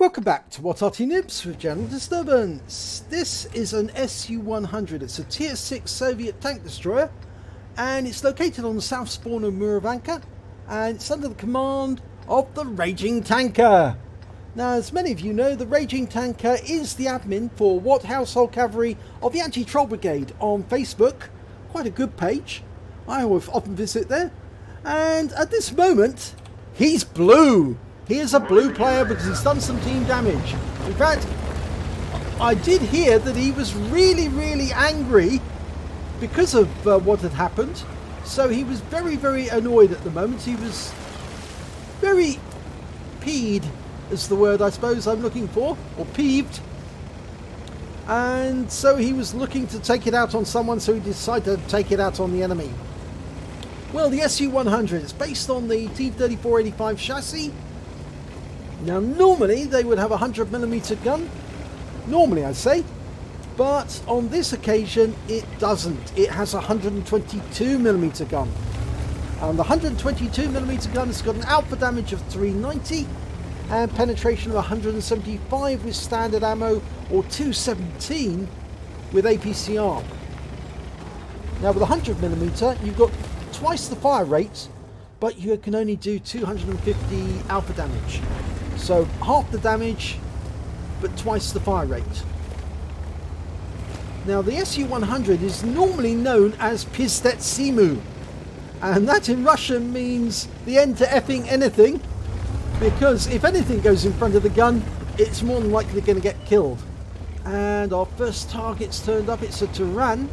Welcome back to What Arty Noobs with General Disturbance. This is an SU-100. It's a Tier 6 Soviet tank destroyer, and it's located on the south spawn of Murovanka, and it's under the command of the Raging Tanker. Now, as many of you know, the Raging Tanker is the admin for What Household Cavalry of the Anti-Troll Brigade on Facebook. Quite a good page. I often visit there. And at this moment, he's blue. He is a blue player because he's done some team damage. In fact, I did hear that he was really angry because of what had happened. So he was very annoyed at the moment. He was very peed, is the word I suppose I'm looking for, or peeved. And so he was looking to take it out on someone, so he decided to take it out on the enemy. Well, the SU-100 is based on the T-3485 chassis. Now, normally they would have a 100mm gun, normally I'd say, but on this occasion it doesn't. It has a 122mm gun. And the 122mm gun has got an alpha damage of 390 and penetration of 175 with standard ammo, or 217 with APCR. Now, with a 100mm, you've got twice the fire rate, but you can only do 250 alpha damage. So half the damage, but twice the fire rate. Now, the SU-100 is normally known as Pizdet Simu, and that in Russian means the end to effing anything, because if anything goes in front of the gun, it's more than likely going to get killed. And our first target's turned up. It's a Turan,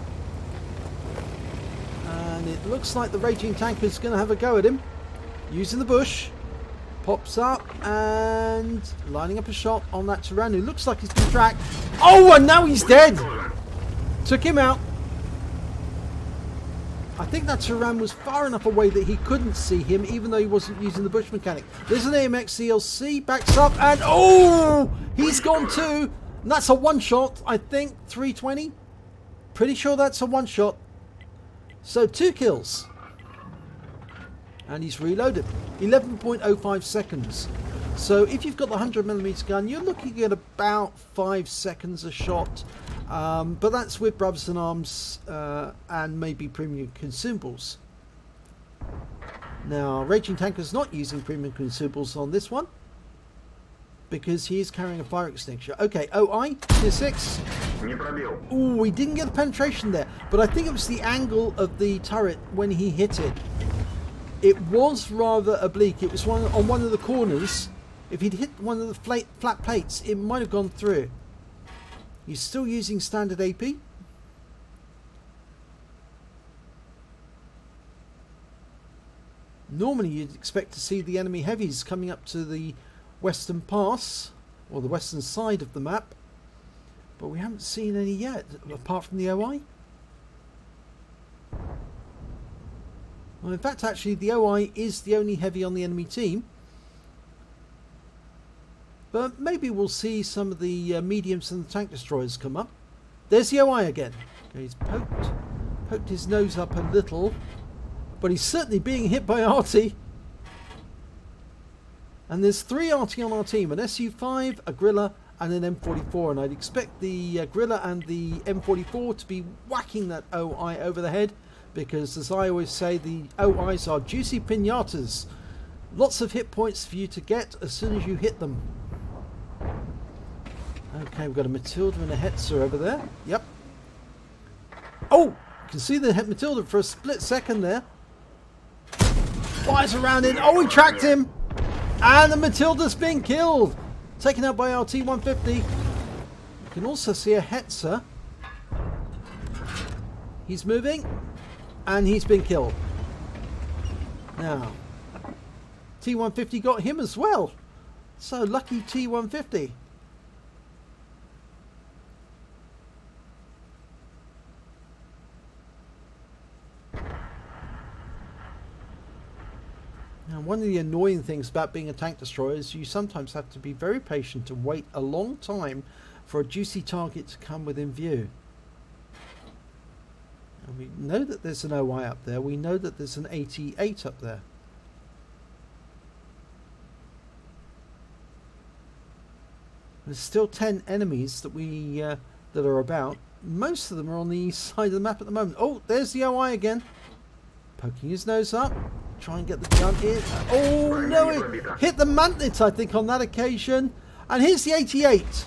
and it looks like the Raging Tanker's going to have a go at him using the bush. Pops up and lining up a shot on that Turan, who looks like he's been tracked. Oh, and now he's dead. Took him out. I think that Turan was far enough away that he couldn't see him, even though he wasn't using the bush mechanic. There's an AMX CLC, backs up, and oh, he's gone too. And that's a one shot, I think, 320. Pretty sure that's a one shot. So 2 kills. And he's reloaded. 11.05 seconds. So if you've got the 100mm gun, you're looking at about 5 seconds a shot. But that's with Brothers in Arms and maybe premium consumables. Now, Raging Tanker's not using premium consumables on this one, because he is carrying a fire extinguisher. Okay, OI, tier 6. Ooh, he didn't get the penetration there, but I think it was the angle of the turret when he hit it. It was rather oblique. It was on one of the corners. If he'd hit one of the flat plates, it might have gone through. He's still using standard AP. Normally you'd expect to see the enemy heavies coming up to the western pass, or the western side of the map, but we haven't seen any yet, apart from the OI. Well, in fact, actually, the OI is the only heavy on the enemy team. But maybe we'll see some of the mediums and the tank destroyers come up. There's the OI again. Okay, he's poked his nose up a little, but he's certainly being hit by Arty. And there's 3 Arty on our team, an SU-5, a Grilla, and an M44. And I'd expect the Grilla and the M44 to be whacking that OI over the head, because, as I always say, the OIs are juicy pinatas. Lots of hit points for you to get as soon as you hit them. Okay, we've got a Matilda and a Hetzer over there. Yep. Oh, you can see the Matilda for a split second there. Fires around in. Oh, he tracked him. And the Matilda's been killed. Taken out by our T-150. You can also see a Hetzer. He's moving. And he's been killed. Now, T-150 got him as well. So lucky T-150. Now, one of the annoying things about being a tank destroyer is you sometimes have to be very patient and wait a long time for a juicy target to come within view. And we know that there's an OI up there. We know that there's an 88 up there. There's still 10 enemies that we that are about. Most of them are on the east side of the map at the moment. Oh, there's the OI again. Poking his nose up. Try and get the gun in. Oh, no, it hit the mantlet, I think, on that occasion. And here's the 88.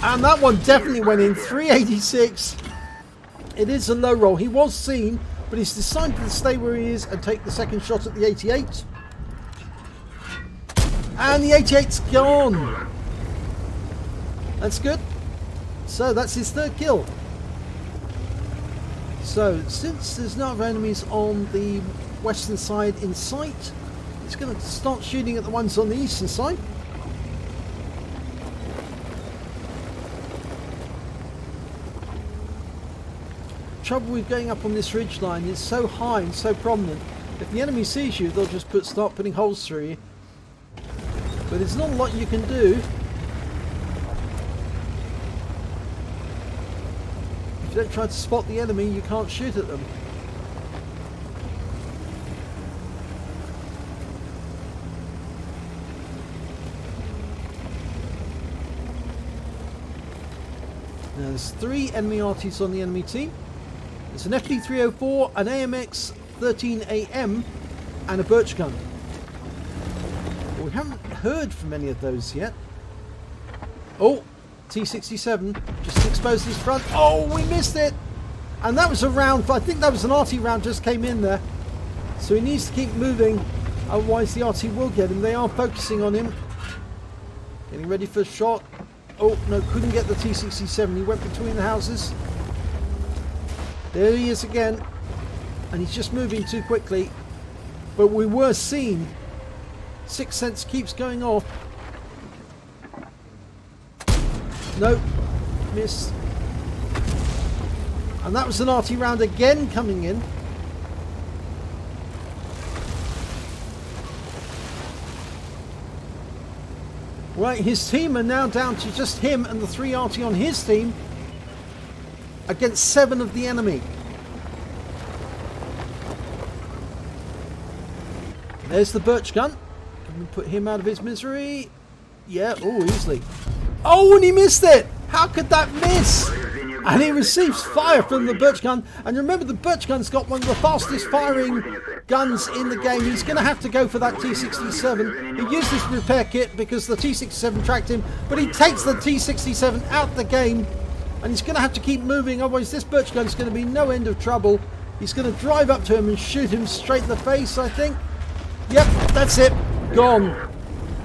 And that one definitely went in. 386. It is a low roll. He was seen, but he's decided to stay where he is and take the second shot at the 88. And the 88's gone. That's good. So that's his third kill. So since there's no other enemies on the western side in sight, he's going to start shooting at the ones on the eastern side. Trouble with going up on this ridge line is so high and so prominent. If the enemy sees you, they'll just start putting holes through you. But there's not a lot you can do. If you don't try to spot the enemy, you can't shoot at them. Now there's 3 enemy Artys on the enemy team. There's an FD304, an AMX 13AM, and a birch gun. But we haven't heard from any of those yet. Oh, T67 just exposed his front. Oh, we missed it! And that was a round, I think that was an Arty round just came in there. So he needs to keep moving, otherwise the Arty will get him. They are focusing on him. Getting ready for a shot. Oh, no, couldn't get the T67. He went between the houses. There he is again. And he's just moving too quickly. But we were seen. Sixth Sense keeps going off. Nope. Missed. And that was an Arty round again coming in. Right, his team are now down to just him and the 3 Arty on his team against 7 of the enemy. There's the birch gun. Can we put him out of his misery? Yeah, oh, easily. Oh, and he missed it! How could that miss? And he receives fire from the birch gun. And remember, the birch gun's got one of the fastest firing guns in the game. He's going to have to go for that T67. He used his repair kit because the T67 tracked him, but he takes the T67 out the game. And he's going to have to keep moving, otherwise this birch gun's going to be no end of trouble. He's going to drive up to him and shoot him straight in the face, I think. Yep, that's it. Gone.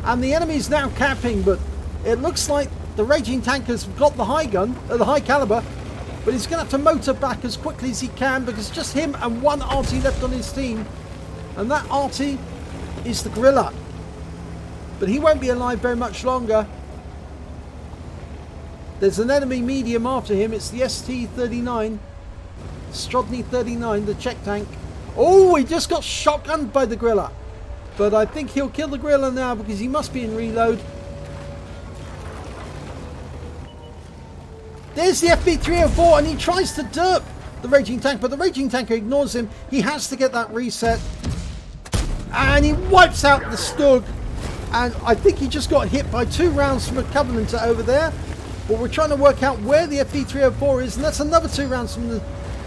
And the enemy's now capping, but it looks like the raging tanker's got the high gun, the high caliber, but he's going to have to motor back as quickly as he can because just him and 1 Arty left on his team. And that Arty is the gorilla. But he won't be alive very much longer. There's an enemy medium after him. It's the ST-39. Strodny 39, the Czech tank. Oh, he just got shotgunned by the gorilla. But I think he'll kill the gorilla now because he must be in reload. There's the FB304 and he tries to derp the raging tank, but the raging tanker ignores him. He has to get that reset. And he wipes out the Stug. And I think he just got hit by 2 rounds from a Covenanter over there. But we're trying to work out where the FB304 is, and that's another 2 rounds from the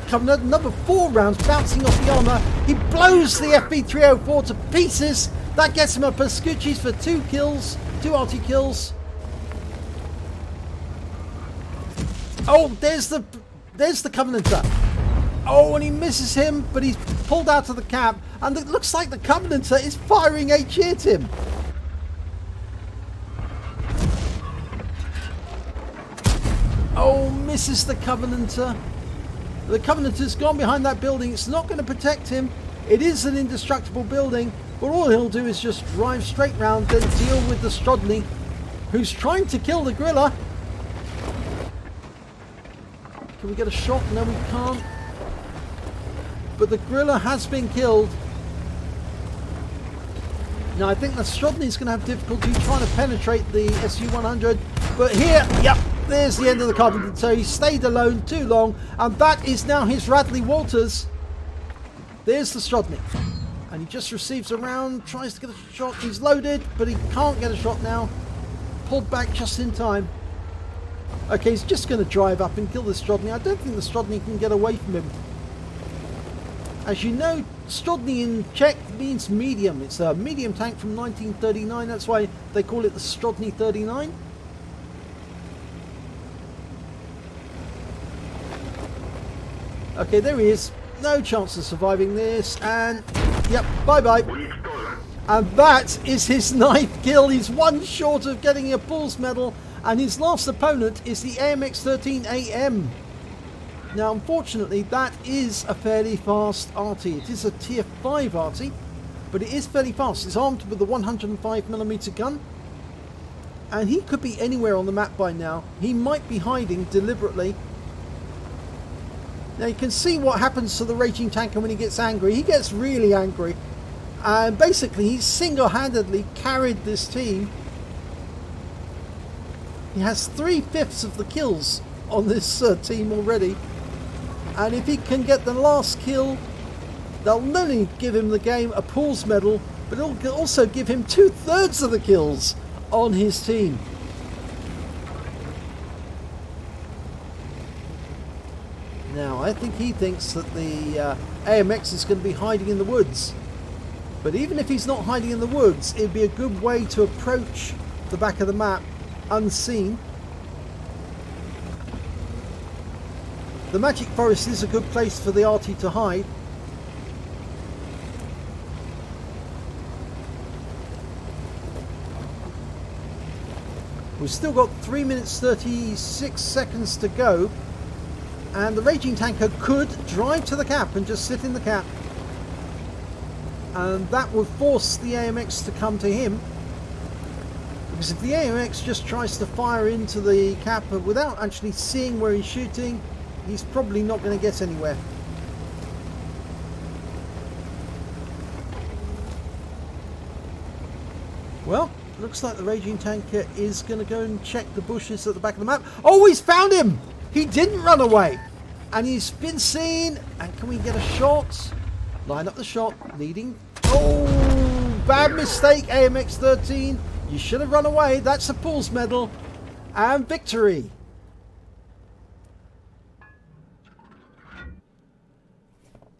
Covenant, another 4 rounds bouncing off the armour. He blows the FB304 to pieces. That gets him a Pascucci's for 2 kills, 2 Arty kills. Oh, there's the Covenanter. Oh, and he misses him, but he's pulled out of the cap, and it looks like the Covenanter is firing HE at him. Oh, misses the Covenanter. The Covenanter's gone behind that building. It's not going to protect him. It is an indestructible building, but all he'll do is just drive straight round, then deal with the Strodny, who's trying to kill the gorilla. Can we get a shot? No, we can't. But the gorilla has been killed. Now, I think the Strodny's going to have difficulty trying to penetrate the SU-100. But here, yep, there's the end of the Carpenter. So he stayed alone too long. And that is now his Radley Walters. There's the Strodny. And he just receives a round, tries to get a shot. He's loaded, but he can't get a shot now. Pulled back just in time. Okay, he's just going to drive up and kill the Strodny. I don't think the Strodny can get away from him. As you know, Strodny in Czech means medium. It's a medium tank from 1939. That's why they call it the Strodny 39. Okay, there he is. No chance of surviving this. And, yep, bye-bye. And that is his 9th kill. He's one short of getting a Pools medal. And his last opponent is the AMX-13AM. Now, unfortunately, that is a fairly fast Arty. It is a tier 5 Arty, but it is fairly fast. It's armed with a 105mm gun. And he could be anywhere on the map by now. He might be hiding deliberately. Now, you can see what happens to the Raging Tanker when he gets angry. He gets really angry. And basically, he single-handedly carried this team. He has 3/5 of the kills on this team already. And if he can get the last kill, they'll not only give him the game a Pools medal, but it'll also give him 2/3 of the kills on his team. Now, I think he thinks that the AMX is going to be hiding in the woods. But even if he's not hiding in the woods, it'd be a good way to approach the back of the map unseen. The Magic Forest is a good place for the Arty to hide. We've still got 3 minutes 36 seconds to go. And the Raging Tanker could drive to the cap and just sit in the cap. And that would force the AMX to come to him. Because if the AMX just tries to fire into the cap without actually seeing where he's shooting, he's probably not going to get anywhere. Well, looks like the Raging Tanker is going to go and check the bushes at the back of the map. Oh, he's found him! He didn't run away! And he's been seen. And can we get a shot? Line up the shot. Leading. Oh, bad mistake, AMX-13. You should have run away. That's a Pools medal. And victory.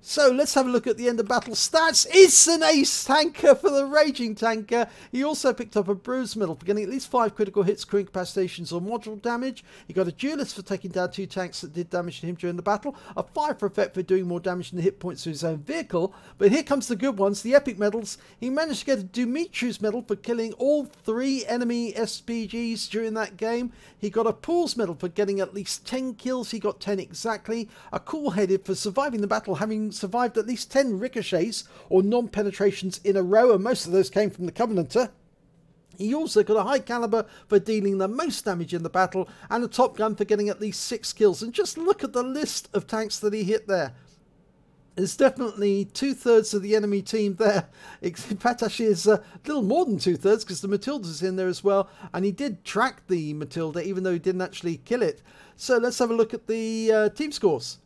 So let's have a look at the end of battle stats. It's an ace tanker for the Raging Tanker. He also picked up a bruise medal for getting at least 5 critical hits, crew incapacitations or module damage. He got a duelist for taking down 2 tanks that did damage to him during the battle. A 5 for effect for doing more damage than the hit points to his own vehicle. But here comes the good ones, the epic medals. He managed to get a Dumitru's medal for killing all 3 enemy SPGs during that game. He got a Pools medal for getting at least 10 kills. He got 10 exactly. A cool-headed for surviving the battle, having survived at least 10 ricochets or non-penetrations in a row, and most of those came from the Covenanter. He also got a high caliber for dealing the most damage in the battle, and a Top Gun for getting at least 6 kills. And just look at the list of tanks that he hit there. There's definitely 2/3 of the enemy team there. In fact, actually, it's a little more than 2/3 because the Matilda's in there as well. And he did track the Matilda, even though he didn't actually kill it. So let's have a look at the team scores.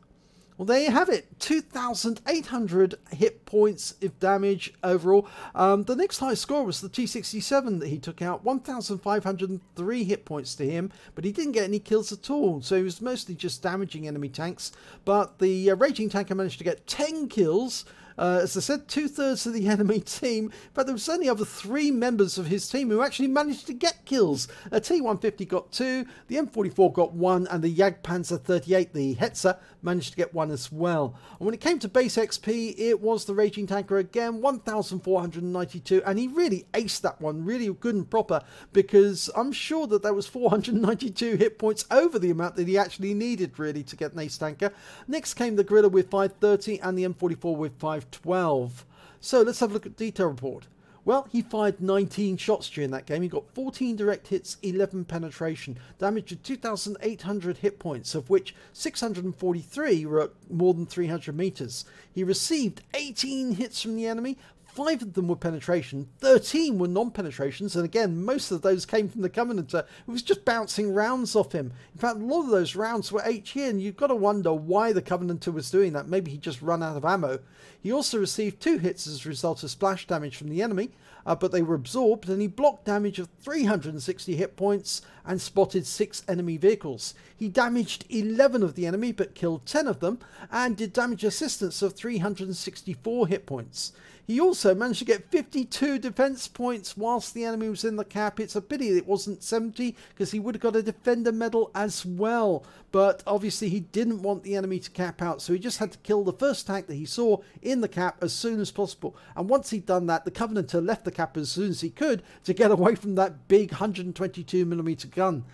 Well, there you have it. 2,800 hit points of damage overall. The next highest score was the T-67 that he took out. 1,503 hit points to him, but he didn't get any kills at all. So he was mostly just damaging enemy tanks. But the Raging Tanker managed to get 10 kills. As I said, 2/3 of the enemy team, but there was only other 3 members of his team who actually managed to get kills. A T-150 got 2, the M44 got 1, and the Jagdpanzer 38, the Hetzer, managed to get 1 as well. And when it came to base XP, it was the Raging Tanker again, 1,492, and he really aced that one, really good and proper, because I'm sure that there was 492 hit points over the amount that he actually needed really to get an ace tanker. Next came the Gorilla with 530 and the M44 with 512. So let's have a look at detail report. Well, he fired 19 shots during that game. He got 14 direct hits, 11 penetration, damage to 2,800 hit points, of which 643 were at more than 300 meters. He received 18 hits from the enemy, 5 of them were penetration, 13 were non-penetrations, and again, most of those came from the Covenanter, who was just bouncing rounds off him. In fact, a lot of those rounds were HE, and you've got to wonder why the Covenanter was doing that. Maybe he just run out of ammo. He also received 2 hits as a result of splash damage from the enemy, but they were absorbed, and he blocked damage of 360 hit points and spotted 6 enemy vehicles. He damaged 11 of the enemy but killed 10 of them, and did damage assistance of 364 hit points. He also managed to get 52 defense points whilst the enemy was in the cap. It's a pity it wasn't 70, because he would have got a defender medal as well. But obviously he didn't want the enemy to cap out, so he just had to kill the first tank that he saw in the cap as soon as possible. And once he'd done that, the Covenanter left the cap as soon as he could to get away from that big 122mm gun.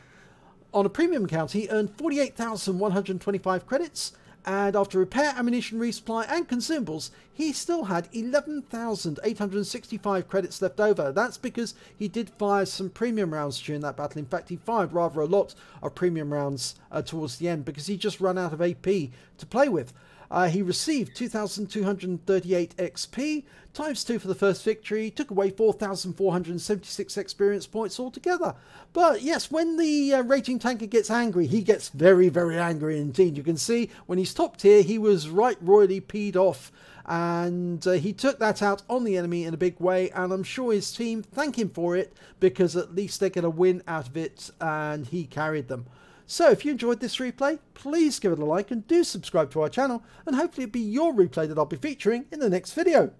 On a premium account, he earned 48,125 credits. And after repair, ammunition, resupply and consumables, he still had 11,865 credits left over. That's because he did fire some premium rounds during that battle. In fact, he fired rather a lot of premium rounds towards the end, because he just ran out of AP to play with. He received 2,238 XP, times 2 for the first victory, took away 4,476 experience points altogether. But yes, when the rating tanker gets angry, he gets very, very angry indeed. You can see when he's top tier, he was right royally peed off. And he took that out on the enemy in a big way, and I'm sure his team thank him for it, because at least they get a win out of it, and he carried them. So if you enjoyed this replay, please give it a like and do subscribe to our channel, and hopefully it'll be your replay that I'll be featuring in the next video.